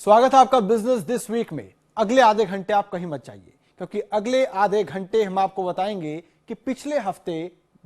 स्वागत है आपका बिजनेस दिस वीक में। अगले आधे घंटे आप कहीं मत जाइए, क्योंकि अगले आधे घंटे हम आपको बताएंगे कि पिछले हफ्ते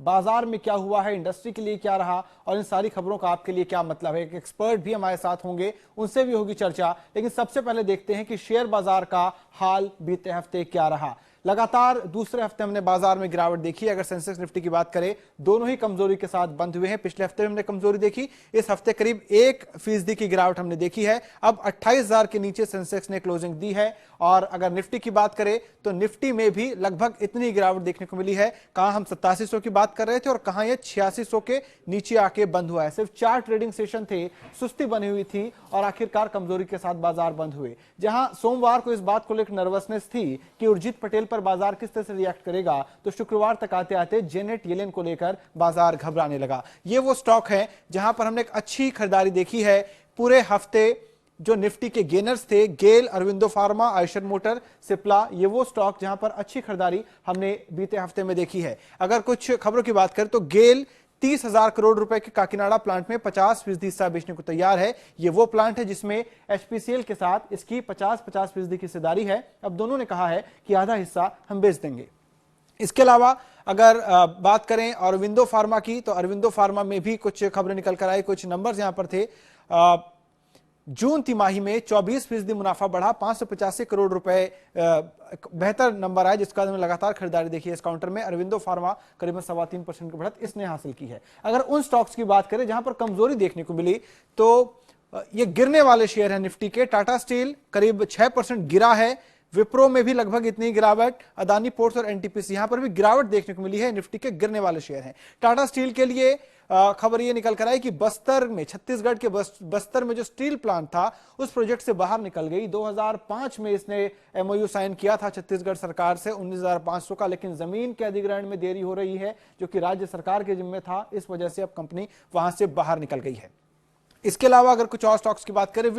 बाजार में क्या हुआ है, इंडस्ट्री के लिए क्या रहा और इन सारी खबरों का आपके लिए क्या मतलब है। एक एक्सपर्ट भी हमारे साथ होंगे, उनसे भी होगी चर्चा। लेकिन सबसे पहले देखते हैं कि शेयर बाजार का हाल बीते हफ्ते क्या रहा। लगातार दूसरे हफ्ते हमने बाजार में गिरावट देखी। अगर सेंसेक्स निफ्टी की बात करें, दोनों ही कमजोरी के साथ बंद हुए हैं। पिछले हफ्ते में हमने कमजोरी देखी, इस हफ्ते करीब 1% की गिरावट हमने देखी है। अब 28,000 के नीचे सेंसेक्स ने क्लोजिंग दी है। और अगर निफ्टी की बात करें तो निफ्टी में भी लगभग इतनी गिरावट देखने को मिली है। कहां हम 8700 की बात कर रहे थे और कहां ये 8600 के नीचे आके बंद हुआ है। सिर्फ 4 ट्रेडिंग सेशन थे, सुस्ती बनी हुई थी और आखिरकार कमजोरी के साथ बाजार बंद हुए। जहां सोमवार को इस बात को लेकर नर्वसनेस थी कि उर्जित पटेल पर बाजार किस तरह से रिएक्ट करेगा, तो शुक्रवार तक आते आते जेनेट येलेन को लेकर बाजार घबराने लगा। ये वो स्टॉक है जहां पर हमने एक अच्छी खरीदारी देखी है। पूरे हफ्ते जो निफ्टी के गेनर्स थे, गेल, अरविंदो फार्मा, आयशर मोटर, सिप्ला, ये वो स्टॉक जहां पर अच्छी खरीदारी हमने बीते हफ्ते में देखी है। अगर कुछ खबरों की बात करें तो गेल 30,000 करोड़ रुपए के काकीनाडा प्लांट में 50% हिस्सा बेचने को तैयार है। ये वो प्लांट है जिसमें एचपीसीएल के साथ इसकी 50% की हिस्सेदारी है। अब दोनों ने कहा है कि आधा हिस्सा हम बेच देंगे। इसके अलावा अगर बात करें अरविंदो फार्मा की, तो अरविंदो फार्मा में भी कुछ खबरें निकल कर आई, कुछ नंबर्स यहां पर थे। जून तिमाही में 24% मुनाफा बढ़ा, 585 करोड़ रुपए बेहतर नंबर आया, जिसका हमने लगातार खरीदारी देखी है इस काउंटर में। अरविंदो फार्मा करीबन 3.25% की बढ़त इसने हासिल की है। अगर उन स्टॉक्स की बात करें जहां पर कमजोरी देखने को मिली, तो ये गिरने वाले शेयर है निफ्टी के। टाटा स्टील करीब 6% गिरा है, विप्रो में भी लगभग इतनी गिरावट, अदानी पोर्ट्स और एनटीपीसी यहां पर भी गिरावट देखने को मिली है। निफ्टी के गिरने वाले शेयर हैं। टाटा स्टील के लिए खबर ये निकल कर आई कि बस्तर में, छत्तीसगढ़ के बस्तर में जो स्टील प्लांट था उस प्रोजेक्ट से बाहर निकल गई। 2005 में इसने एमओयू साइन किया था छत्तीसगढ़ सरकार से 19,500 का, लेकिन जमीन के अधिग्रहण में देरी हो रही है जो कि राज्य सरकार के जिम्मे था। इस वजह से अब कंपनी वहां से बाहर निकल गई है। इसके अलावा अगर कुछ और स्टॉक्स की बात करें,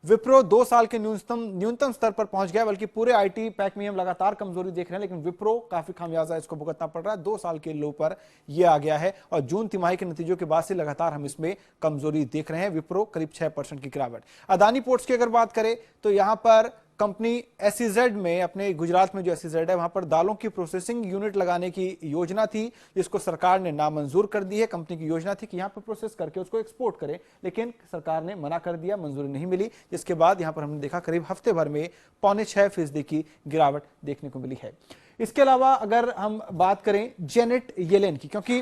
विप्रो 2 साल के न्यूनतम स्तर पर पहुंच गया। बल्कि पूरे आईटी पैक में हम लगातार कमजोरी देख रहे हैं, लेकिन विप्रो काफी खामियाजा इसको भुगतना पड़ रहा है। 2 साल के लो पर यह आ गया है और जून तिमाही के नतीजों के बाद से लगातार हम इसमें कमजोरी देख रहे हैं। विप्रो करीब 6% की गिरावट। अदानी पोर्ट्स की अगर बात करें तो यहां पर कंपनी एसईजेड में, अपने गुजरात में जो एसईजेड है, वहां पर दालों की प्रोसेसिंग यूनिट लगाने की योजना थी, जिसको सरकार ने नामंजूर कर दी है। कंपनी की योजना थी कि यहां पर प्रोसेस करके उसको एक्सपोर्ट करें, लेकिन सरकार ने मना कर दिया, मंजूरी नहीं मिली, जिसके बाद यहां पर हमने देखा करीब हफ्ते भर में 5.25% की गिरावट देखने को मिली है। इसके अलावा अगर हम बात करें जेनेट येलेन की, क्योंकि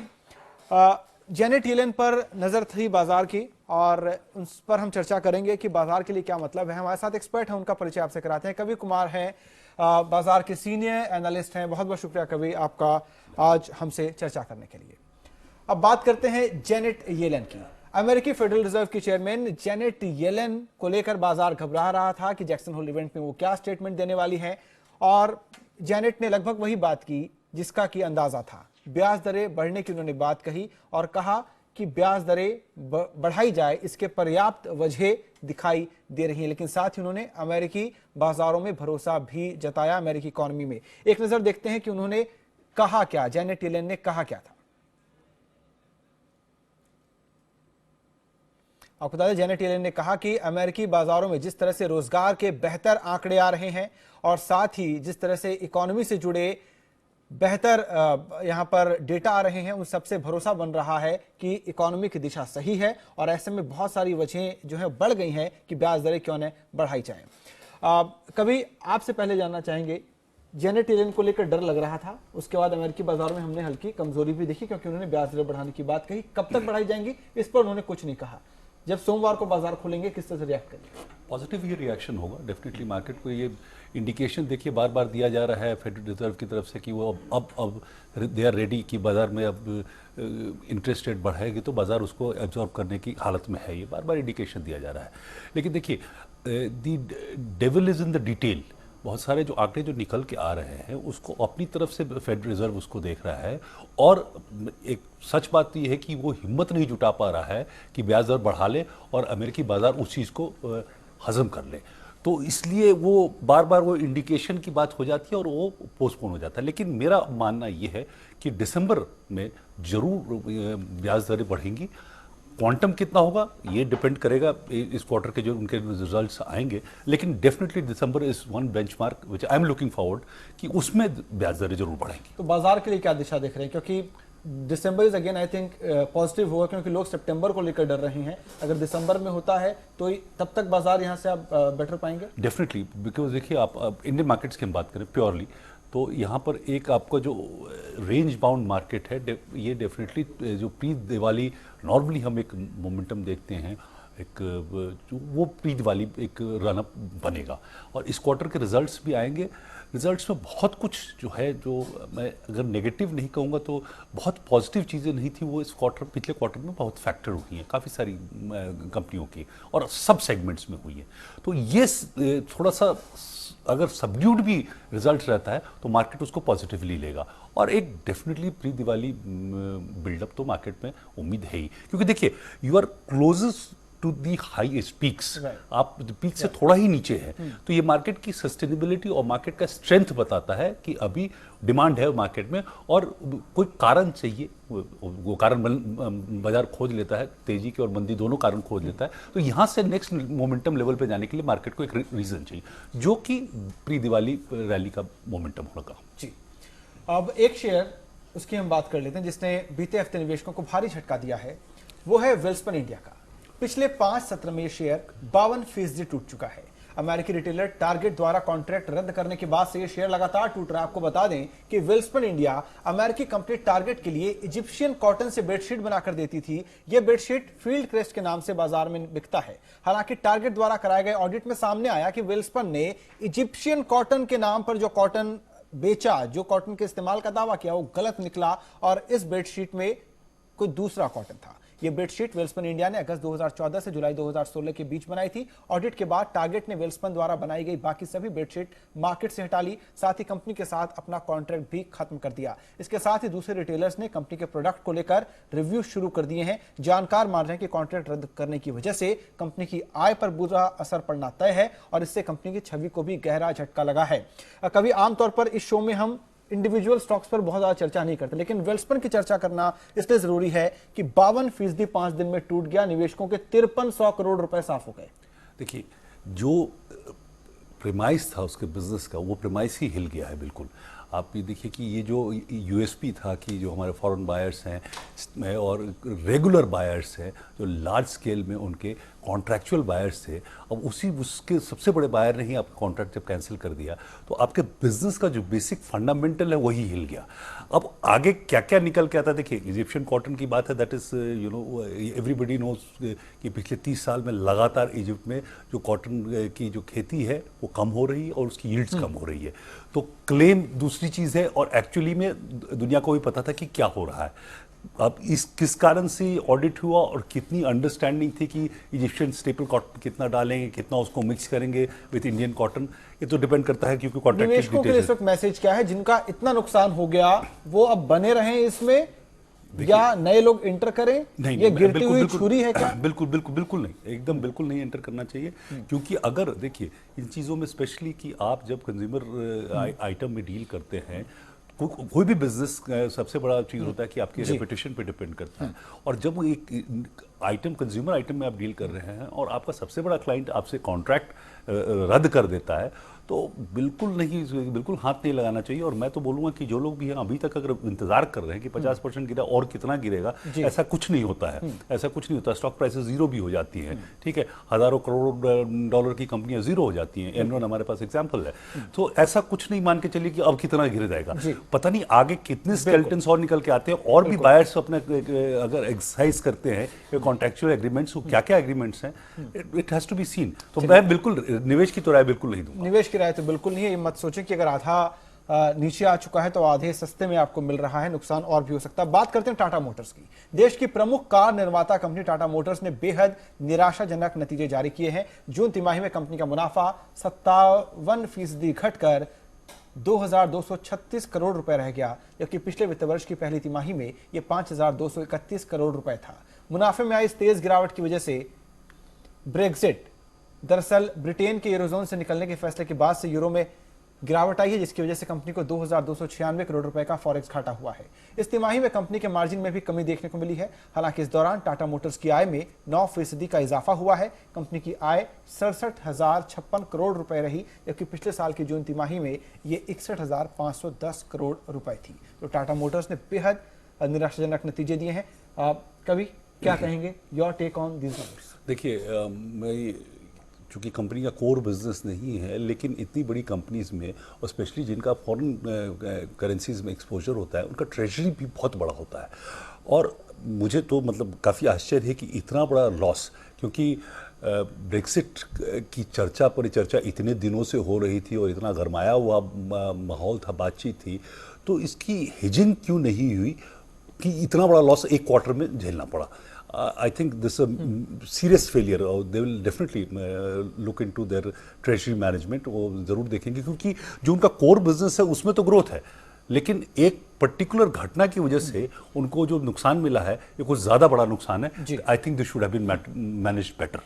जेनेट येलेन पर नजर थी बाजार की और उस पर हम चर्चा करेंगे कि बाजार के लिए क्या मतलब है। हमारे साथ एक्सपर्ट हैं, उनका परिचय आपसे कराते हैं। कवि कुमार हैं, बाजार के सीनियर एनालिस्ट हैं। बहुत बहुत शुक्रिया कवि आपका आज हमसे चर्चा करने के लिए। अब बात करते हैं जेनेट येलेन की। अमेरिकी फेडरल रिजर्व की चेयरमैन जेनेट येलेन को लेकर बाजार घबरा रहा था कि जैक्सन होल इवेंट में वो क्या स्टेटमेंट देने वाली है, और जेनेट ने लगभग वही बात की जिसका कि अंदाजा था। ब्याज दरें बढ़ने की उन्होंने बात कही और कहा कि ब्याज दरें बढ़ाई जाए, इसके पर्याप्त वजह दिखाई दे रही हैं। लेकिन साथ ही उन्होंने अमेरिकी बाजारों में भरोसा भी जताया, अमेरिकी इकोनॉमी में। एक नजर देखते हैं कि उन्होंने कहा क्या, जेनेट येलेन ने कहा क्या था। आपको बता दें, जेनेट येलेन ने कहा कि अमेरिकी बाजारों में जिस तरह से रोजगार के बेहतर आंकड़े आ रहे हैं और साथ ही जिस तरह से इकोनॉमी से जुड़े बेहतर यहां पर डेटा आ रहे हैं, उन सबसे भरोसा बन रहा है कि इकोनॉमी की दिशा सही है और ऐसे में बहुत सारी वजहें जो है बढ़ गई हैं कि ब्याज दरें क्यों न बढ़ाई जाएं। कभी आपसे पहले जानना चाहेंगे, जेनेट येलेन को लेकर डर लग रहा था, उसके बाद अमेरिकी बाजारों में हमने हल्की कमजोरी भी देखी क्योंकि उन्होंने ब्याज दरें बढ़ाने की बात कही। कब तक बढ़ाई जाएंगी इस पर उन्होंने कुछ नहीं कहा। जब सोमवार को बाजार खुलेंगे किस तरह से रिएक्ट करेंगे? पॉजिटिव ये रिएक्शन होगा डेफिनेटली। मार्केट को ये इंडिकेशन देखिए बार बार दिया जा रहा है फेडरल रिजर्व की तरफ से कि वो अब दे आर रेडी, कि बाजार में अब इंटरेस्ट रेट बढ़ाएगी तो बाजार उसको एब्जॉर्ब करने की हालत में है। ये बार बार इंडिकेशन दिया जा रहा है। लेकिन देखिए, the devil is in the detail. बहुत सारे जो आंकड़े जो निकल के आ रहे हैं उसको अपनी तरफ से फेडरल रिजर्व उसको देख रहा है, और एक सच बात तो ये है कि वो हिम्मत नहीं जुटा पा रहा है कि ब्याज दर बढ़ा ले और अमेरिकी बाजार उस चीज़ को हजम कर ले। तो इसलिए वो बार बार वो इंडिकेशन की बात हो जाती है और वो पोस्टपोन हो जाता है। लेकिन मेरा मानना ये है कि दिसंबर में जरूर ब्याज दरें बढ़ेंगी। क्वांटम कितना होगा ये डिपेंड करेगा इस क्वार्टर के जो उनके रिजल्ट्स आएंगे, लेकिन definitely December is one benchmark which I am looking forward कि उसमें ब्याज दरें जरूर बढ़ेंगी। तो बाजार के लिए क्या दिशा देख रहे हैं, क्योंकि December is again I think positive होगा, क्योंकि लोग सितंबर को लेकर डर रहे हैं। अगर दिसंबर में होता है तो तब तक बाजार यहां से आप बेटर पाएंगे? डेफिनेटली, बिकॉज देखिए आप इंडियन मार्केट्स की हम बात करें प्योरली, तो यहाँ पर एक आपका जो रेंज बाउंड मार्केट है ये डेफिनेटली जो प्री दिवाली नॉर्मली हम एक मोमेंटम देखते हैं, एक जो वो प्री दिवाली एक रनअप बनेगा और इस क्वार्टर के रिजल्ट्स भी आएंगे। रिजल्ट्स में बहुत कुछ जो है, जो मैं अगर नेगेटिव नहीं कहूँगा तो बहुत पॉजिटिव चीज़ें नहीं थी, वो इस क्वार्टर पिछले क्वार्टर में बहुत फैक्टर हुई हैं काफ़ी सारी कंपनियों की और सब सेगमेंट्स में हुई है। तो ये थोड़ा सा अगर सबड्यूड भी रिजल्ट रहता है तो मार्केट उसको पॉजिटिवली लेगा और एक डेफिनेटली प्री दिवाली बिल्डअप तो मार्केट में उम्मीद है ही, क्योंकि देखिए you are closest to the highest peaks, आप पीक से थोड़ा ही नीचे है, तो ये मार्केट की सस्टेनेबिलिटी और मार्केट का स्ट्रेंथ बताता है कि अभी डिमांड है मार्केट में और कोई कारण चाहिए, वो कारण बाजार खोज लेता है, तेजी के और मंदी दोनों कारण खोज लेता है। तो यहाँ से नेक्स्ट मोमेंटम लेवल पे जाने के लिए मार्केट को एक रीजन चाहिए जो कि प्री दिवाली रैली का मोमेंटम होगा। जी, अब एक शेयर उसकी हम बात कर लेते हैं जिसने बीते हफ्ते निवेशकों को भारी झटका दिया है, वो है वेल्सपन इंडिया का। पिछले 5 सत्र में ये शेयर 52% टूट चुका है। अमेरिकी रिटेलर टारगेट द्वारा कॉन्ट्रैक्ट रद्द करने के बाद से ये शेयर लगातार टूट रहा है। आपको बता दें कि वेल्सपन इंडिया अमेरिकी कंपनी टारगेट के लिए इजिप्शियन कॉटन से बेडशीट बनाकर देती थी। यह बेडशीट फील्ड क्रेस्ट के नाम से बाजार में बिकता है। हालांकि टारगेट द्वारा कराए गए ऑडिट में सामने आया कि वेल्सपन ने इजिप्शियन कॉटन के नाम पर जो कॉटन बेचा, जो कॉटन के इस्तेमाल का दावा किया, वो गलत निकला और इस बेडशीट में कोई दूसरा कॉटन था। यह बेडशीट वेल्सपन इंडिया ने अगस्त 2014 से जुलाई 2016 के बीच बनाई थी। ऑडिट के बाद टारगेट ने वेल्सपन द्वारा बनाई गई बाकी सभी बेडशीट मार्केट से हटा ली, साथ ही कंपनी के साथ अपना कॉन्ट्रैक्ट भी खत्म कर दिया। इसके साथ ही दूसरे रिटेलर्स ने कंपनी के प्रोडक्ट को लेकर रिव्यू शुरू कर दिए हैं। जानकार मान रहे हैं कि कॉन्ट्रैक्ट रद्द करने की वजह से कंपनी की आय पर बुरा असर पड़ना तय है और इससे कंपनी की छवि को भी गहरा झटका लगा है। कभी आमतौर पर इस शो में हम इंडिविजुअल स्टॉक्स पर बहुत ज्यादा चर्चा नहीं करते, लेकिन वेल्सपन की चर्चा करना इसलिए जरूरी है कि 52% 5 दिन में टूट गया। निवेशकों के 5300 करोड़ रुपए साफ हो गए। देखिए, जो प्रेमाइस था उसके बिजनेस का, वो प्रेमाइस ही हिल गया है बिल्कुल। आप ये देखिए कि ये जो यूएसपी था कि जो हमारे फॉरेन बायर्स हैं और रेगुलर बायर्स हैं, जो लार्ज स्केल में उनके कॉन्ट्रैक्चुअल बायर्स थे, अब उसके सबसे बड़े बायर ने ही आपका कॉन्ट्रैक्ट जब कैंसिल कर दिया तो आपके बिजनेस का जो बेसिक फंडामेंटल है वही हिल गया। अब आगे क्या क्या निकल के आता है, देखिए इजिप्शियन कॉटन की बात है, that is you know everybody knows कि पिछले 30 साल में लगातार इजिप्ट में जो कॉटन की जो खेती है वो कम हो रही है और उसकी यील्ड्स कम हो रही है। तो क्लेम दूसरी चीज़ है और एक्चुअली में दुनिया को भी पता था कि क्या हो रहा है। अब इस किस कारण से ऑडिट हुआ और कितनी अंडरस्टैंडिंग थी कि इजिप्शियन स्टेपल कॉटन कितना डालेंगे, कितना उसको मिक्स करेंगे विद इंडियन कॉटन, ये तो डिपेंड करता है क्योंकि कॉन्ट्रैक्ट निवेशकों के लिए इस वक्त मैसेज क्या है? जिनका इतना नुकसान हो गया वो अब बने रहें इसमें या नए लोग एंटर करें? नहीं, ये गिरती हुई छुरी है क्या? बिल्कुल बिल्कुल बिल्कुल नहीं, एकदम बिल्कुल नहीं एंटर करना चाहिए। क्योंकि अगर देखिए इन चीज़ों में स्पेशली कि आप जब कंज्यूमर आइटम में डील करते हैं, कोई भी बिजनेस सबसे बड़ा चीज़ होता है कि आपकी रेपुटेशन पे डिपेंड करता है। और जब एक आइटम कंज्यूमर आइटम में आप डील कर रहे हैं और आपका सबसे बड़ा क्लाइंट आपसे कॉन्ट्रैक्ट रद्द कर देता है तो बिल्कुल हाथ नहीं लगाना चाहिए। और मैं तो बोलूँगा कि जो लोग भी हैं अभी तक अगर इंतजार कर रहे हैं कि 50% गिरा और कितना गिरेगा, ऐसा कुछ नहीं होता है, ऐसा कुछ नहीं होता। स्टॉक प्राइसेस जीरो भी हो जाती हैं, ठीक है, हजारों करोड़ डॉलर की कंपनियां जीरो हो जाती हैं। एनरॉन हमारे पास एग्जाम्पल है। तो ऐसा कुछ नहीं मान के चलिए कि अब कितना गिर जाएगा, पता नहीं आगे कितने स्केलेटन्स और निकल के आते हैं और भी बायर्स अपने अगर एक्सरसाइज करते हैं कॉन्ट्रैक्चुअल एग्रीमेंट्स, क्या क्या एग्रीमेंट्स हैं, it has to be seen. तो मैं बिल्कुल निवेश की तो राय बिल्कुल नहीं दूंगा। निवेश की राय तो बिल्कुल नहीं है। ये मत सोचें कि अगर आधा नीचे आ चुका है तो आधे सस्ते में आपको मिल रहा है, नुकसान और भी हो सकता है। बात करते हैं टाटा मोटर्स की। देश की प्रमुख कार निर्माता कंपनी टाटा मोटर्स ने बेहद निराशाजनक नतीजे जारी किए हैं। जून तिमाही में कंपनी का मुनाफा 57% घटकर 2,236 करोड़ रुपए रह गया, जबकि पिछले वित्त वर्ष की पहली तिमाही में यह 5,231 करोड़ रुपए था। मुनाफे में आई इस तेज गिरावट की वजह से ब्रेक्जिट, दरअसल ब्रिटेन के यूरोजोन से निकलने के फैसले के बाद से यूरो में गिरावट आई है, जिसकी वजह से कंपनी को 2296 करोड़ रुपए का फॉरेक्स घाटा हुआ है। इस तिमाही में कंपनी के मार्जिन में भी कमी देखने को मिली है। हालांकि इस दौरान टाटा मोटर्स की आय में 9% का इजाफा हुआ है। कंपनी की आय 67,056 करोड़ रुपए रही, जबकि पिछले साल की जून तिमाही में ये 61,510 करोड़ रुपए थी। तो टाटा मोटर्स ने बेहद निराशाजनक नतीजे दिए हैं। कवि, क्या कहेंगे, your take on this numbers? देखिए, मैं चूँकि कंपनी का कोर बिजनेस नहीं है, लेकिन इतनी बड़ी कंपनीज में और स्पेशली जिनका फॉरेन करेंसीज में एक्सपोजर होता है, उनका ट्रेजरी भी बहुत बड़ा होता है। और मुझे तो मतलब काफ़ी आश्चर्य है कि इतना बड़ा लॉस, क्योंकि ब्रेक्सिट की चर्चा परिचर्चा इतने दिनों से हो रही थी और इतना गरमाया हुआ माहौल था, बातचीत थी, तो इसकी हेजिंग क्यों नहीं हुई कि इतना बड़ा लॉस एक क्वार्टर में झेलना पड़ा। I think this is a serious failure. They will definitely look into their treasury management. वो ज़रूर देखेंगे, क्योंकि जो उनका कोर बिजनेस है उसमें तो ग्रोथ है, लेकिन एक पर्टिकुलर घटना की वजह से उनको जो नुकसान मिला है ये कुछ ज़्यादा बड़ा नुकसान है। I think this should have been managed better.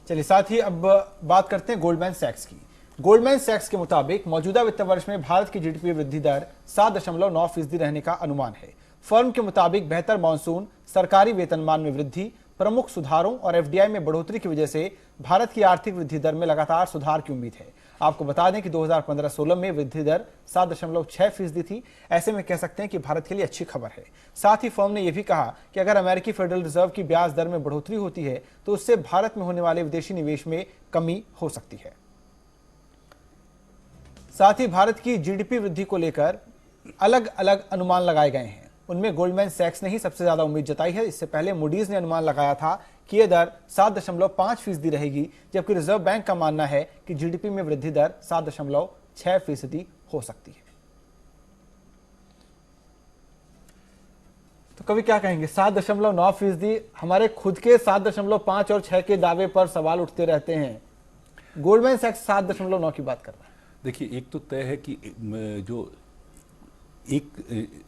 चलिए, साथ ही अब बात करते हैं गोल्डमैन सैक्स की। गोल्डमैन सैक्स के मुताबिक मौजूदा वित्त वर्ष में भारत की जीडीपी वृद्धि दर 7.9% रहने का अनुमान है। फर्म के मुताबिक बेहतर मानसून, सरकारी वेतनमान में वृद्धि, प्रमुख सुधारों और एफडीआई में बढ़ोतरी की वजह से भारत की आर्थिक वृद्धि दर में लगातार सुधार की उम्मीद है। आपको बता दें कि 2015-16 में वृद्धि दर 7.6% थी। ऐसे में कह सकते हैं कि भारत के लिए अच्छी खबर है। साथ ही फर्म ने यह भी कहा कि अगर अमेरिकी फेडरल रिजर्व की ब्याज दर में बढ़ोतरी होती है तो उससे भारत में होने वाले विदेशी निवेश में कमी हो सकती है। साथ ही भारत की जीडीपी वृद्धि को लेकर अलग अलग अनुमान लगाए गए हैं। उनमें गोल्डमैन सैक्स ने ही सबसे ज्यादा उम्मीद जताई है। इससे पहले मूडीज ने अनुमान लगाया था कि यह दर 7.5% रहेगी, जबकि रिजर्व बैंक का मानना है कि जीडीपी में वृद्धि दर 7.6% हो सकती है। तो कभी क्या कहेंगे, 7.9%? हमारे खुद के 7.5 और 6 के दावे पर सवाल उठते रहते हैं। गोल्डमैन सैक्स 7.9 की बात कर रहा है। देखिए, एक तो तय है कि जो एक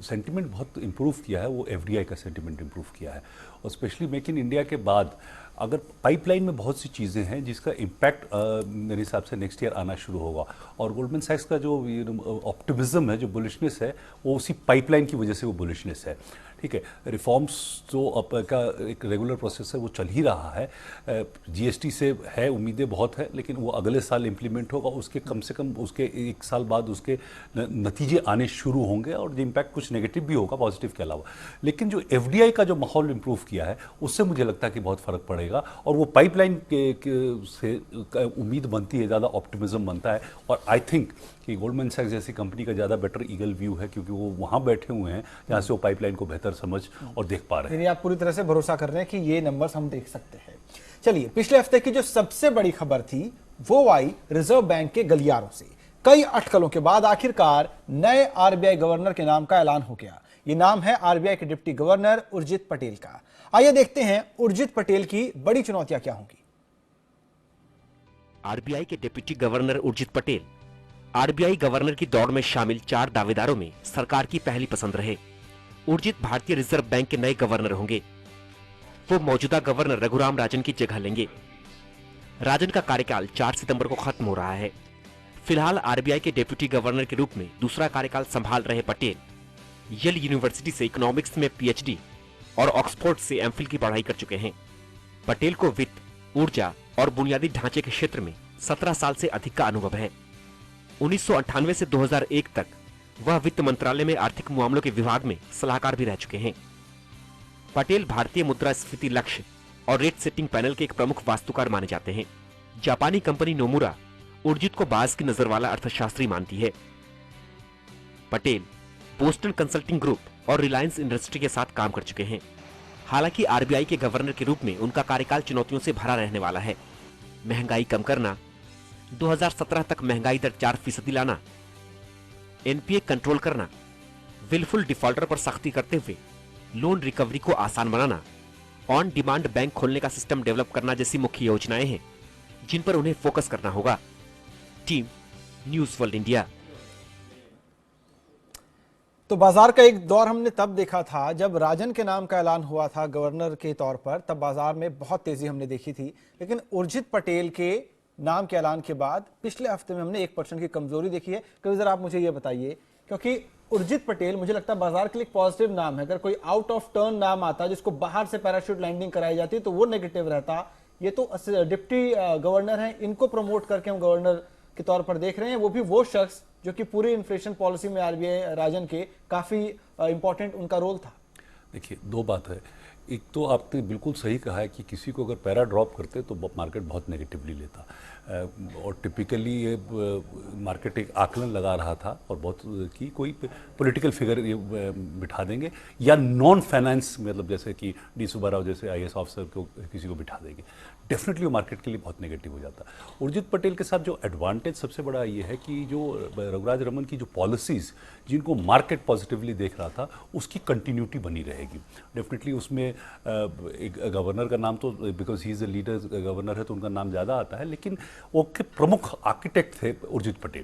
सेंटिमेंट बहुत इम्प्रूव किया है वो एफडीआई का सेंटिमेंट इम्प्रूव किया है, और स्पेशली मेक इन इंडिया के बाद अगर पाइपलाइन में बहुत सी चीज़ें हैं जिसका इम्पैक्ट मेरे हिसाब से नेक्स्ट ईयर आना शुरू होगा। और गोल्डमैन सैक्स का जो ऑप्टिमिज्म है, जो बुलिशनेस है, वो उसी पाइपलाइन की वजह से वो बुलिशनेस है। ठीक है, रिफॉर्म्स जो अब का एक रेगुलर प्रोसेस है वो चल ही रहा है। जीएसटी से है, उम्मीदें बहुत है, लेकिन वो अगले साल इम्प्लीमेंट होगा। उसके कम से कम उसके 1 साल बाद उसके नतीजे आने शुरू होंगे, और जो इम्पैक्ट कुछ नेगेटिव भी होगा पॉजिटिव के अलावा। लेकिन जो एफडीआई का जो माहौल इम्प्रूव किया है उससे मुझे लगता है कि बहुत फ़र्क पड़ेगा, और वो पाइपलाइन से उम्मीद बनती है, ज़्यादा ऑप्टिमिज्म बनता है। और आई थिंक कि गोल्डमैन सैक्स जैसी कंपनी का ज़्यादा बेटर ईगल व्यू है, क्योंकि वो वहाँ बैठे हुए हैं जहाँ से वो पाइपलाइन को बेहतर समझ और देख पा रहे हैं। यानी आप पूरी तरह से भरोसा कर रहे हैं कि ये नंबर्स हम देख सकते हैं। चलिए, पिछले हफ्ते की जो सबसे बड़ी खबर थी वो आई रिजर्व बैंक के गलियारों से। कई अटकलों के बाद आखिरकार नए आरबीआई गवर्नर के नाम का ऐलान हो गया। ये नाम है आरबीआई के डिप्टी गवर्नर उर्जित पटेल का। आइए देखते हैं उर्जित पटेल की बड़ी चुनौतियां क्या होंगी। आरबीआई के deputy governor Urjit Patel RBI governor की दौड़ में शामिल 4 दावेदारों में सरकार की पहली पसंद रहे। उर्जित भारतीय रिजर्व बैंक के नए गवर्नर होंगे। वो मौजूदा गवर्नर रघुराम राजन की जगह लेंगे। राजन का कार्यकाल 4 सितंबर को खत्म हो रहा है। फिलहाल आरबीआई के डिप्टी गवर्नर के रूप में दूसरा कार्यकाल संभाल रहे पटेल येल यूनिवर्सिटी से इकोनॉमिक्स में पीएचडी और ऑक्सफोर्ड से एमफिल की पढ़ाई कर चुके हैं। पटेल को वित्त, ऊर्जा और बुनियादी ढांचे के क्षेत्र में 17 साल से अधिक का अनुभव है। 1998 से 2001 तक वह वित्त मंत्रालय में आर्थिक मामलों के विभाग में सलाहकार भी रह चुके हैं। पटेल भारतीय मुद्रास्फीति लक्ष्य और रेट सेटिंग पैनल के एक प्रमुख वास्तुकार माने जाते हैं। जापानी कंपनी नोमुरा उर्जित को बाज की नजर वाला अर्थशास्त्री मानती है। पटेल बोस्टन कंसल्टिंग ग्रुप और रिलायंस इंडस्ट्री के साथ काम कर चुके हैं। हालांकि आरबीआई के गवर्नर के रूप में उनका कार्यकाल चुनौतियों से भरा रहने वाला है। महंगाई कम करना, 2017 तक महंगाई दर 4% लाना, एनपीए कंट्रोल करना, विलफुल डिफॉल्टर पर सख्ती करते हुए लोन रिकवरी को आसान बनाना, ऑन डिमांड बैंक खोलने का सिस्टम डेवलप करना जैसी मुख्य योजनाएं हैं जिन पर उन्हें फोकस करना होगा। Team news world India. तो बाजार का एक दौर हमने तब देखा था जब राजन के नाम का ऐलान हुआ था गवर्नर के तौर पर, तब बाजार में बहुत तेजी हमने देखी थी। लेकिन उर्जित पटेल के नाम के ऐलान के बाद पिछले हफ्ते में हमने 1% की कमजोरी देखी है। कभी जरा आप मुझे ये बताइए, क्योंकि उर्जित पटेल मुझे लगता है बाजार के लिए एक पॉजिटिव नाम है। अगर कोई आउट ऑफ टर्न नाम आता जिसको बाहर से पैराशूट लैंडिंग कराई जाती तो वो नेगेटिव रहता। ये तो डिप्टी गवर्नर हैं, इनको प्रमोट करके हम गवर्नर के तौर पर देख रहे हैं, वो भी वो शख्स जो कि पूरी इन्फ्लेशन पॉलिसी में आरबीआई राजन के काफी इंपॉर्टेंट उनका रोल था। देखिए, दो बात है। एक तो आपने बिल्कुल सही कहा है कि किसी को अगर पैरा ड्रॉप करते तो मार्केट बहुत नेगेटिवली लेता, और टिपिकली ये मार्केट एक आकलन लगा रहा था और बहुत कि कोई पॉलिटिकल फिगर ये बिठा देंगे या नॉन फाइनेंस, मतलब जैसे कि डी सुब्बाराव जैसे आईएएस ऑफिसर को किसी को बिठा देंगे, डेफिनेटली वो मार्केट के लिए बहुत नेगेटिव हो जाता। उर्जित पटेल के साथ जो एडवांटेज सबसे बड़ा ये है कि जो रघुराज रमन की जो पॉलिसीज़ जिनको मार्केट पॉजिटिवली देख रहा था उसकी कंटिन्यूटी बनी रहेगी। डेफिनेटली उसमें एक गवर्नर का नाम तो because he is a leader governor है तो उनका नाम ज़्यादा आता है, लेकिन वो के प्रमुख आर्किटेक्ट थे उर्जित पटेल।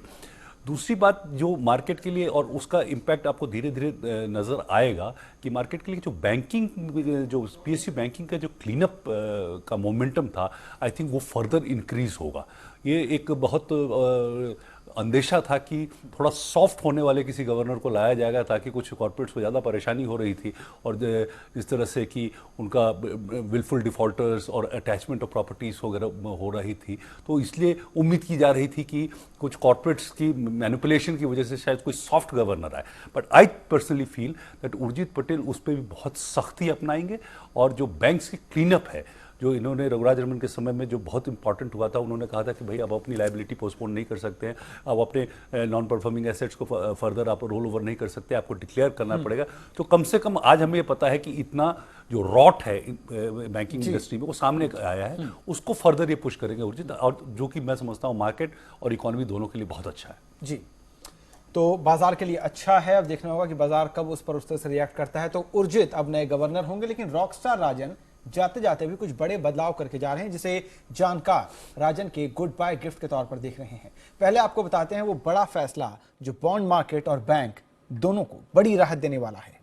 दूसरी बात जो मार्केट के लिए, और उसका इम्पैक्ट आपको धीरे धीरे नज़र आएगा कि मार्केट के लिए जो बैंकिंग, जो पीएसयू बैंकिंग का जो क्लीनअप का मोमेंटम था, आई थिंक वो फर्दर इंक्रीज होगा। ये एक बहुत अंदेशा था कि थोड़ा सॉफ्ट होने वाले किसी गवर्नर को लाया जाएगा ताकि कुछ कॉर्पोरेट्स को ज़्यादा परेशानी हो रही थी, और इस तरह से कि उनका विलफुल डिफ़ॉल्टर्स और अटैचमेंट ऑफ प्रॉपर्टीज़ वगैरह हो रही थी, तो इसलिए उम्मीद की जा रही थी कि कुछ कॉर्पोरेट्स की मैनिपुलेशन की वजह से शायद कोई सॉफ्ट गवर्नर आए। But I personally feel that Urjit Patel उस पर भी बहुत सख्ती अपनाएंगे, और जो बैंक्स की क्लीनअप है जो इन्होंने रघुराज रमन के समय में जो बहुत इंपॉर्टेंट हुआ था, उन्होंने कहा था कि भाई अब अपनी लाइबिलिटी पोस्टपोन नहीं कर सकते हैं, अब अपने नॉन परफॉर्मिंग एसेट्स को फर्दर आप रोल ओवर नहीं कर सकते, आपको डिक्लेयर करना पड़ेगा। तो कम से कम आज हमें ये पता है कि इतना जो रॉट है बैंकिंग इंडस्ट्री में वो सामने आया है, उसको फर्दर ये पुश करेंगे उर्जित, और जो कि मैं समझता हूँ मार्केट और इकोनॉमी दोनों के लिए बहुत अच्छा है। जी, तो बाजार के लिए अच्छा है। अब देखना होगा कि बाजार कब उस तरह से रिएक्ट करता है। तो उर्जित अब नए गवर्नर होंगे, लेकिन रॉकस्टार राजन जाते जाते भी कुछ बड़े बदलाव करके जा रहे हैं, जिसे जानकार राजन के गुड बाय गिफ्ट के तौर पर देख रहे हैं। पहले आपको बताते हैं वो बड़ा फैसला जो बॉन्ड मार्केट और बैंक दोनों को बड़ी राहत देने वाला है।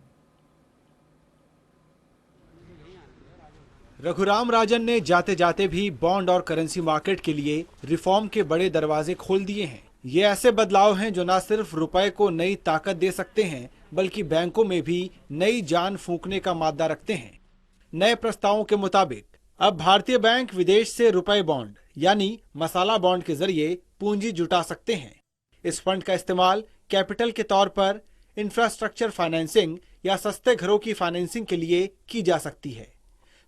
रघुराम राजन ने जाते जाते भी बॉन्ड और करेंसी मार्केट के लिए रिफॉर्म के बड़े दरवाजे खोल दिए हैं। ये ऐसे बदलाव हैं जो न सिर्फ रुपए को नई ताकत दे सकते हैं, बल्कि बैंकों में भी नई जान फूंकने का मादा रखते हैं। नए प्रस्तावों के मुताबिक अब भारतीय बैंक विदेश से रुपए बॉन्ड यानी मसाला बॉन्ड के जरिए पूंजी जुटा सकते हैं। इस फंड का इस्तेमाल कैपिटल के तौर पर इंफ्रास्ट्रक्चर फाइनेंसिंग या सस्ते घरों की फाइनेंसिंग के लिए की जा सकती है।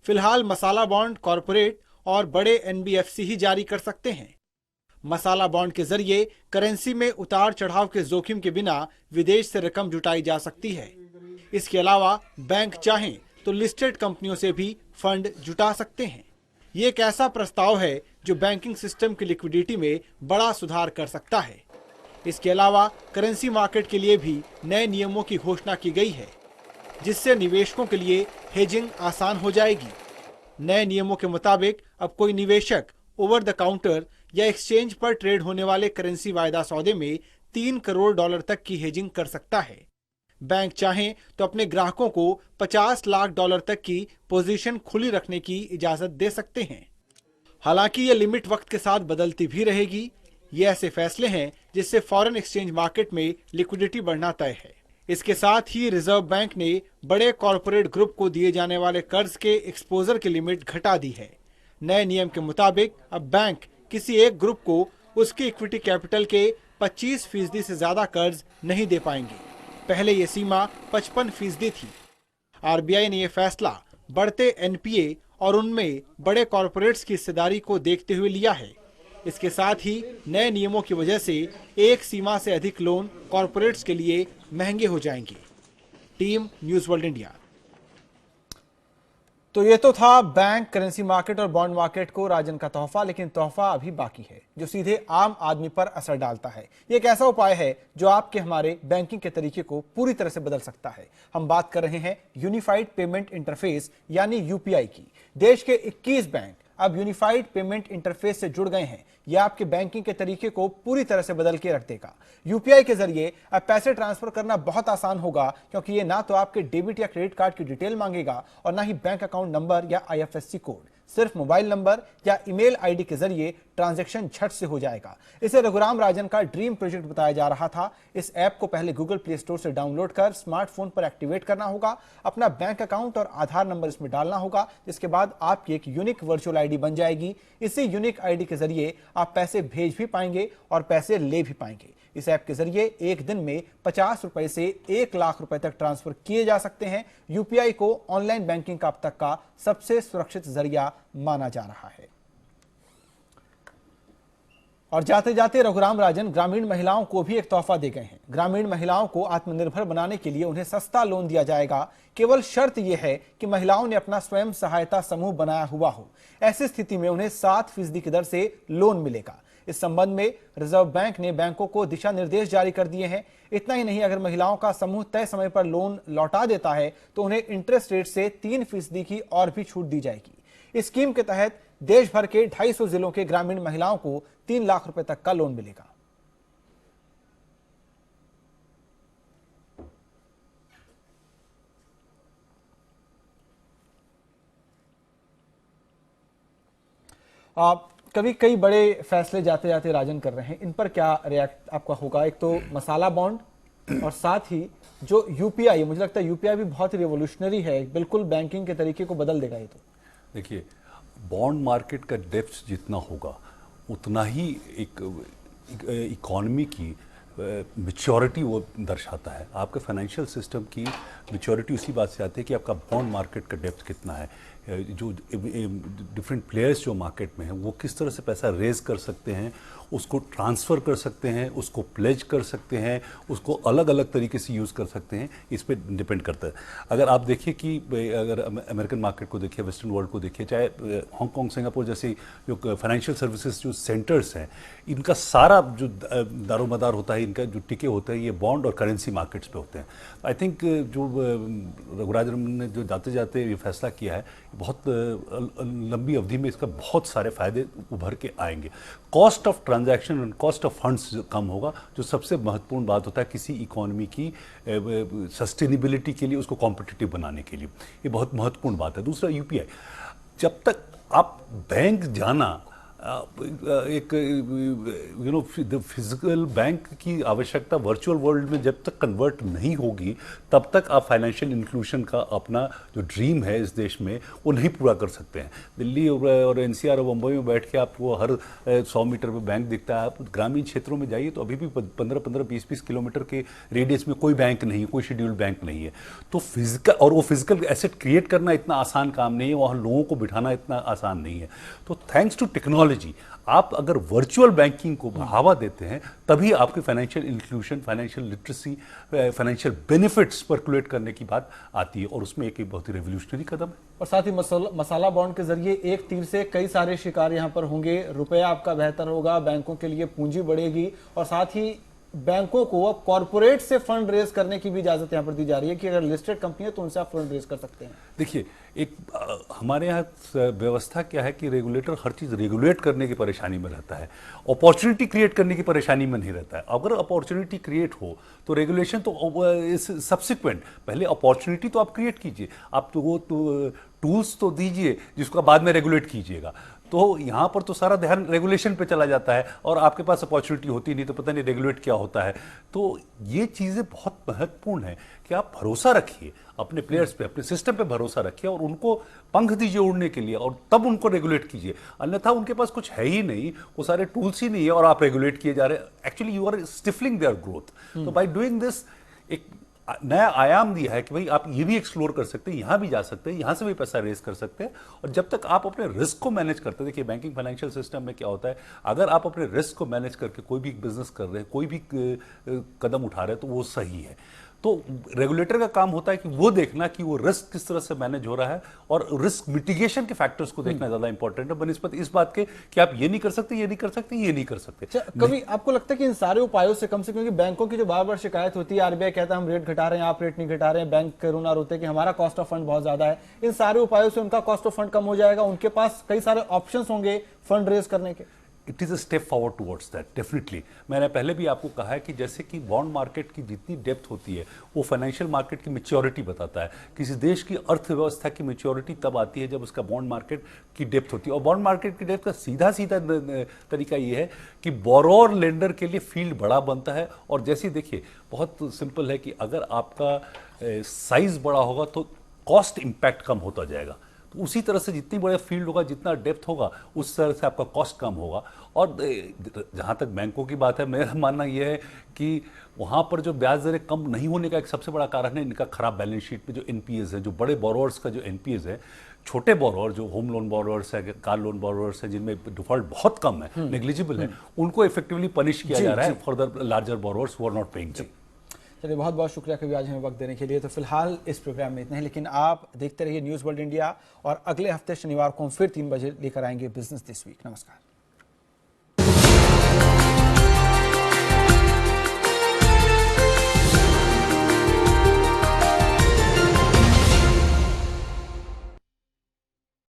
फिलहाल मसाला बॉन्ड कॉरपोरेट और बड़े एनबीएफसी ही जारी कर सकते हैं। मसाला बॉन्ड के जरिए करेंसी में उतार चढ़ाव के जोखिम के बिना विदेश से रकम जुटाई जा सकती है। इसके अलावा बैंक चाहें तो लिस्टेड कंपनियों से भी फंड जुटा सकते हैं। ये एक ऐसा प्रस्ताव है जो बैंकिंग सिस्टम की लिक्विडिटी में बड़ा सुधार कर सकता है। इसके अलावा करेंसी मार्केट के लिए भी नए नियमों की घोषणा की गई है, जिससे निवेशकों के लिए हेजिंग आसान हो जाएगी। नए नियमों के मुताबिक अब कोई निवेशक ओवर द काउंटर या एक्सचेंज पर ट्रेड होने वाले करेंसी वायदा सौदे में $3 करोड़ तक की हेजिंग कर सकता है। बैंक चाहें तो अपने ग्राहकों को $50 लाख तक की पोजीशन खुली रखने की इजाजत दे सकते हैं। हालांकि ये लिमिट वक्त के साथ बदलती भी रहेगी। ये ऐसे फैसले हैं जिससे फॉरेन एक्सचेंज मार्केट में लिक्विडिटी बढ़ना तय है। इसके साथ ही रिजर्व बैंक ने बड़े कॉरपोरेट ग्रुप को दिए जाने वाले कर्ज के एक्सपोजर की लिमिट घटा दी है। नए नियम के मुताबिक अब बैंक किसी एक ग्रुप को उसके इक्विटी कैपिटल के 25% से ज्यादा कर्ज नहीं दे पाएंगे। पहले ये सीमा 55% थी। आरबीआई ने यह फैसला बढ़ते एनपीए और उनमें बड़े कॉरपोरेट्स की हिस्सेदारी को देखते हुए लिया है। इसके साथ ही नए नियमों की वजह से एक सीमा से अधिक लोन कॉरपोरेट्स के लिए महंगे हो जाएंगे। Team news world India. तो ये तो था बैंक, करेंसी मार्केट और बॉन्ड मार्केट को राजन का तोहफा, लेकिन तोहफा अभी बाकी है जो सीधे आम आदमी पर असर डालता है। ये एक ऐसा उपाय है जो आपके हमारे बैंकिंग के तरीके को पूरी तरह से बदल सकता है। हम बात कर रहे हैं यूनिफाइड पेमेंट इंटरफेस यानी यूपीआई की। देश के 21 बैंक अब यूनिफाइड पेमेंट इंटरफेस से जुड़ गए हैं। यह आपके बैंकिंग के तरीके को पूरी तरह से बदल के रख देगा। यूपीआई के जरिए अब पैसे ट्रांसफर करना बहुत आसान होगा, क्योंकि ये ना तो आपके डेबिट या क्रेडिट कार्ड की डिटेल मांगेगा और ना ही बैंक अकाउंट नंबर या आईएफएससी कोड। सिर्फ मोबाइल नंबर या ईमेल आईडी के जरिए ट्रांजैक्शन झट से हो जाएगा। इसे रघुराम राजन का ड्रीम प्रोजेक्ट बताया जा रहा था। इस ऐप को पहले गूगल प्ले स्टोर से डाउनलोड कर स्मार्टफोन पर एक्टिवेट करना होगा, अपना बैंक अकाउंट और आधार नंबर इसमें डालना होगा, जिसके बाद आपकी एक यूनिक वर्चुअल आईडी बन जाएगी। इसी यूनिक आईडी के जरिए आप पैसे भेज भी पाएंगे और पैसे ले भी पाएंगे। इस ऐप के जरिए एक दिन में 50 रुपए से 1 लाख रुपए तक ट्रांसफर किए जा सकते हैं। यूपीआई को ऑनलाइन बैंकिंग का अब तक का सबसे सुरक्षित जरिया माना जा रहा है। और जाते जाते रघुराम राजन ग्रामीण महिलाओं को भी एक तोहफा दे गए हैं। ग्रामीण महिलाओं को आत्मनिर्भर बनाने के लिए उन्हें सस्ता लोन दिया जाएगा। केवल शर्त यह है कि महिलाओं ने अपना स्वयं सहायता समूह बनाया हुआ हो। ऐसी स्थिति में उन्हें 7% की दर से लोन मिलेगा। इस संबंध में रिजर्व बैंक ने बैंकों को दिशा निर्देश जारी कर दिए हैं। इतना ही नहीं, अगर महिलाओं का समूह तय समय पर लोन लौटा देता है तो उन्हें इंटरेस्ट रेट से 3% की और भी छूट दी जाएगी। इस स्कीम के तहत देश भर के 250 जिलों के ग्रामीण महिलाओं को 3 लाख रुपए तक का लोन मिलेगा। कभी कई बड़े फैसले जाते जाते राजन कर रहे हैं, इन पर क्या रिएक्ट आपका होगा? एक तो मसाला बॉन्ड और साथ ही जो यूपीआई, मुझे लगता है यूपीआई भी बहुत ही रिवोल्यूशनरी है, बिल्कुल बैंकिंग के तरीके को बदल देगा ये। तो देखिए, बॉन्ड मार्केट का डेप्थ जितना होगा उतना ही एक इकॉनमी की मैच्योरिटी वो दर्शाता है। आपके फाइनेंशियल सिस्टम की मैच्योरिटी उसी बात से आती है कि आपका बॉन्ड मार्केट का डेप्थ कितना है, जो डिफरेंट प्लेयर्स जो मार्केट में हैं वो किस तरह से पैसा रेज कर सकते हैं, उसको ट्रांसफ़र कर सकते हैं, उसको प्लेज कर सकते हैं, उसको अलग अलग तरीके से यूज़ कर सकते हैं, इस पे डिपेंड करता है। अगर आप देखिए कि अगर अमेरिकन मार्केट को देखिए, वेस्टर्न वर्ल्ड को देखिए, चाहे हांगकॉन्ग, सिंगापुर जैसे जो फाइनेंशियल सर्विसेज जो सेंटर्स हैं, इनका सारा जो दारोमदार होता है, इनका जो टिके होता है, ये बॉन्ड और करेंसी मार्केट्स पे होते हैं। आई थिंक जो रघुराजन ने जो जाते जाते ये फैसला किया है, बहुत लंबी अवधि में इसका बहुत सारे फायदे उभर के आएंगे। कॉस्ट ऑफ ट्रांजैक्शन और कॉस्ट ऑफ फंड्स कम होगा, जो सबसे महत्वपूर्ण बात होता है किसी इकोनॉमी की सस्टेनेबिलिटी के लिए, उसको कॉम्पिटिटिव बनाने के लिए, ये बहुत महत्वपूर्ण बात है। दूसरा, यूपीआई, जब तक आप बैंक जाना एक फिजिकल बैंक की आवश्यकता वर्चुअल वर्ल्ड में जब तक कन्वर्ट नहीं होगी, तब तक आप फाइनेंशियल इंक्लूजन का अपना जो ड्रीम है इस देश में वो नहीं पूरा कर सकते हैं। दिल्ली और एनसीआर और मुंबई में बैठ के आपको हर 100 मीटर पे बैंक दिखता है। आप ग्रामीण क्षेत्रों में जाइए तो अभी भी 15-15, 20-20 किलोमीटर के रेडियस में कोई बैंक नहीं है, कोई शेड्यूल्ड बैंक नहीं है। तो फिजिकल, और वो फिजिकल एसेट क्रिएट करना इतना आसान काम नहीं है, वहाँ लोगों को बिठाना इतना आसान नहीं है। तो थैंक्स टू टेक्नोलॉजी आप अगर वर्चुअल बैंकिंग को बढ़ावा देते हैं, तभी आपके financial inclusion, financial literacy, financial benefits percolate करने की बात आती है, और उसमें एक बहुत ही रेवोल्यूशनरी कदम है। और साथ ही मसाला बॉन्ड के जरिए एक तीर से कई सारे शिकार यहाँ पर होंगे। रुपया आपका बेहतर होगा, बैंकों के लिए पूंजी बढ़ेगी, और साथ ही बैंकों को अब कॉर्पोरेट से फंड रेज करने की भी इजाजत यहाँ पर दी जा रही है कि अगर लिस्टेड कंपनी है तो उनसे आप फंड रेज कर सकते हैं। देखिए, एक हमारे यहाँ व्यवस्था क्या है कि रेगुलेटर हर चीज़ रेगुलेट करने की परेशानी में रहता है, अपॉर्चुनिटी क्रिएट करने की परेशानी में नहीं रहता है। अगर अपॉर्चुनिटी क्रिएट हो तो रेगुलेशन तो इस सब्सिक्वेंट, पहले अपॉर्चुनिटी तो आप क्रिएट कीजिए, आप तो वो टूल्स तो दीजिए जिसको बाद में रेगुलेट कीजिएगा। तो यहाँ पर तो सारा ध्यान रेगुलेशन पे चला जाता है और आपके पास अपॉर्चुनिटी होती नहीं, तो पता नहीं रेगुलेट क्या होता है। तो ये चीज़ें बहुत महत्वपूर्ण है कि आप भरोसा रखिए अपने प्लेयर्स पे, अपने सिस्टम पे भरोसा रखिए और उनको पंख दीजिए उड़ने के लिए, और तब उनको रेगुलेट कीजिए। अन्यथा उनके पास कुछ है ही नहीं, वो सारे टूल्स ही नहीं है और आप रेगुलेट किए जा रहे हैं। Actually you are stifling their growth. तो बाय डूइंग दिस एक नया आयाम दिया है कि भाई आप ये भी एक्सप्लोर कर सकते हैं, यहाँ भी जा सकते हैं, यहाँ से भी पैसा रेज कर सकते हैं। और जब तक आप अपने रिस्क को मैनेज करते हैं, देखिए बैंकिंग फाइनेंशियल सिस्टम में क्या होता है, अगर आप अपने रिस्क को मैनेज करके कोई भी बिजनेस कर रहे हैं, कोई भी कदम उठा रहे हैं, तो वो सही है। तो रेगुलेटर का काम होता है कि वो देखना कि वो रिस्क किस तरह से मैनेज हो रहा है, और रिस्क मिटिगेशन के फैक्टर्स को देखना ज्यादा इंपॉर्टेंट है बनिस्बत इस बात के कि आप ये नहीं कर सकते, ये नहीं कर सकते, ये नहीं कर सकते। कभी आपको लगता है कि इन सारे उपायों से कम से, क्योंकि बैंकों की जो बार बार शिकायत होती है, आरबीआई कहता है हम रेट घटा रहे हैं, आप रेट नहीं घटा रहे हैं, बैंक रोना रोते कि हमारा कॉस्ट ऑफ फंड बहुत ज्यादा है, इन सारे उपायों से उनका कॉस्ट ऑफ फंड कम हो जाएगा, उनके पास कई सारे ऑप्शंस होंगे फंड रेज करने के। It is a step forward towards that definitely. मैंने पहले भी आपको कहा है कि जैसे कि बॉन्ड मार्केट की जितनी डेप्थ होती है वो फाइनेंशियल मार्केट की मैच्योरिटी बताता है। किसी देश की अर्थव्यवस्था की मैच्योरिटी तब आती है जब उसका बॉन्ड मार्केट की डेप्थ होती है। और बॉन्ड मार्केट की डेप्थ का सीधा सीधा तरीका ये है कि बोरोर लेंडर के लिए फील्ड बड़ा बनता है। और जैसे देखिए बहुत सिंपल है कि अगर आपका साइज बड़ा होगा तो कॉस्ट इंपैक्ट कम होता जाएगा। तो उसी तरह से जितनी बड़ा फील्ड होगा, जितना डेप्थ होगा, उस तरह से आपका कॉस्ट कम होगा। और जहाँ तक बैंकों की बात है, मेरा मानना यह है कि वहाँ पर जो ब्याज दरें कम नहीं होने का एक सबसे बड़ा कारण है इनका खराब बैलेंस शीट में जो एनपीएस है, जो बड़े बोरोअर्स का जो एनपीएस है। छोटे बोरोअर जो होम लोन बोरोअर्स है, कार लोन बोरोअर्स है, जिनमें डिफॉल्ट बहुत कम है, नेग्लिजिबल है, उनको इफेक्टिवली पनिश किया जा रहा है for the larger borrowers who are not paying. चलिए, बहुत बहुत शुक्रिया कभी आज हमें वक्त देने के लिए। तो फिलहाल इस प्रोग्राम में इतना ही, लेकिन आप देखते रहिए न्यूज़ वर्ल्ड इंडिया और अगले हफ्ते शनिवार को हम फिर 3 बजे लेकर आएंगे बिजनेस दिस वीक। नमस्कार।